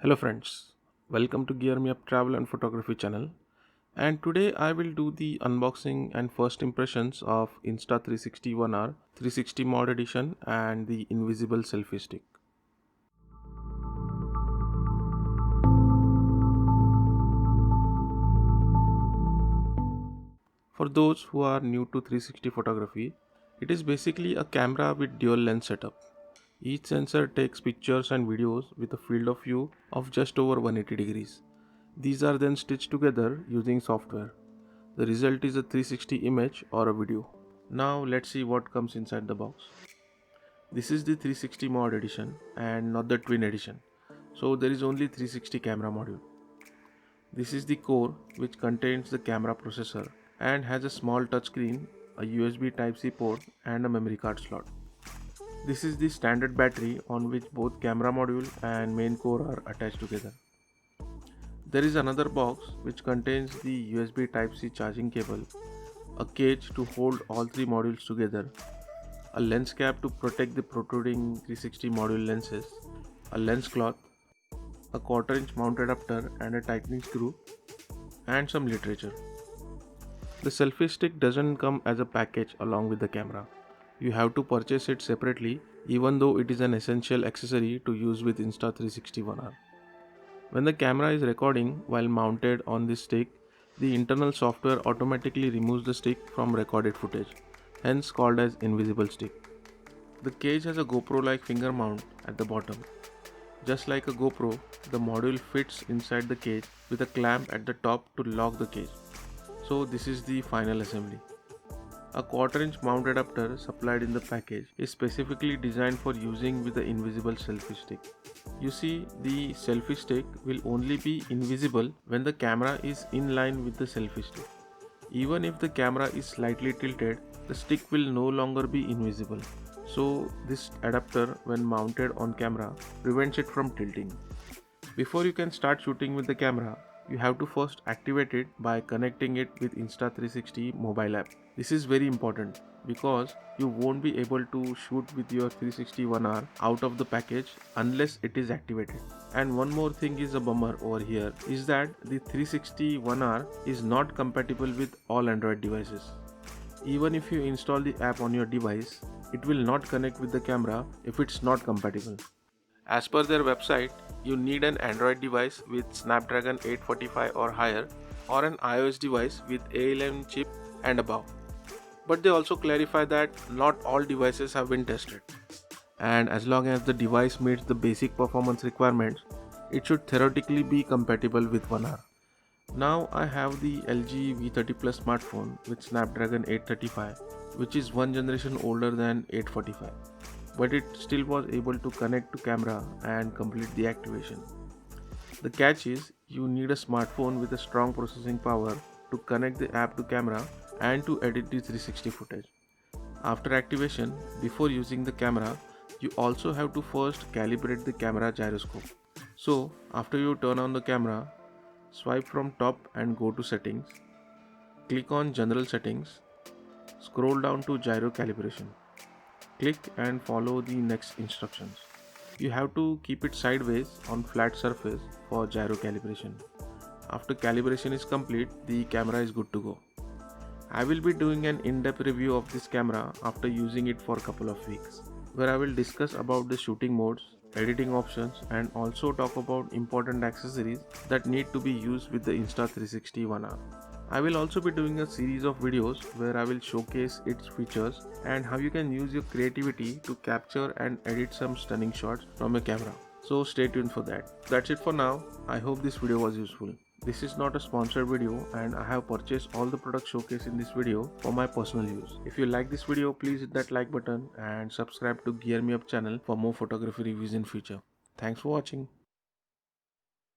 Hello friends, welcome to Gear Me Up Travel and Photography channel. And today I will do the unboxing and first impressions of Insta360 1R 360 Mod Edition and the invisible selfie stick. For those who are new to 360 photography, it is basically a camera with dual lens setup. Each sensor takes pictures and videos with a field of view of just over 180 degrees. These are then stitched together using software. The result is a 360 image or a video. Now let's see what comes inside the box. This is the 360 mod edition and not the twin edition. So there is only 360 camera module. This is the core which contains the camera processor and has a small touchscreen, a USB Type-C port and a memory card slot. This is the standard battery on which both camera module and main core are attached together. There is another box which contains the USB Type-C charging cable, a cage to hold all three modules together, a lens cap to protect the protruding 360 module lenses, a lens cloth, a quarter-inch mount adapter and a tightening screw, and some literature. The selfie stick doesn't come as a package along with the camera. You have to purchase it separately even though it is an essential accessory to use with Insta360 1R. When the camera is recording while mounted on this stick, the internal software automatically removes the stick from recorded footage, hence called as invisible stick. The cage has a GoPro-like finger mount at the bottom. Just like a GoPro, the module fits inside the cage with a clamp at the top to lock the cage. So this is the final assembly. A quarter-inch mount adapter supplied in the package is specifically designed for using with the invisible selfie stick. You see, the selfie stick will only be invisible when the camera is in line with the selfie stick. Even if the camera is slightly tilted, the stick will no longer be invisible. So this adapter, when mounted on camera, prevents it from tilting. Before you can start shooting with the camera, you have to first activate it by connecting it with Insta360 mobile app. This is very important because you won't be able to shoot with your 360 1R out of the package unless it is activated. And one more thing is a bummer over here is that the 360 1R is not compatible with all Android devices. Even if you install the app on your device, it will not connect with the camera if it's not compatible. As per their website, you need an Android device with Snapdragon 845 or higher or an iOS device with A11 chip and above. But they also clarify that not all devices have been tested. And as long as the device meets the basic performance requirements, it should theoretically be compatible with 1R. Now I have the LG V30 Plus smartphone with Snapdragon 835, which is one generation older than 845. But it still was able to connect to camera and complete the activation. The catch is you need a smartphone with a strong processing power to connect the app to camera and to edit the 360 footage. After activation, before using the camera, you also have to first calibrate the camera gyroscope. So after you turn on the camera, swipe from top and go to settings, click on general settings, scroll down to gyro calibration. Click and follow the next instructions. You have to keep it sideways on flat surface for gyro calibration. After calibration is complete, the camera is good to go. I will be doing an in-depth review of this camera after using it for a couple of weeks, where I will discuss about the shooting modes, editing options and also talk about important accessories that need to be used with the Insta360 1R. I will also be doing a series of videos where I will showcase its features and how you can use your creativity to capture and edit some stunning shots from your camera. So stay tuned for that. That's it for now. I hope this video was useful. This is not a sponsored video and I have purchased all the products showcased in this video for my personal use. If you like this video, please hit that like button and subscribe to Gear Me Up channel for more photography reviews in future. Thanks for watching.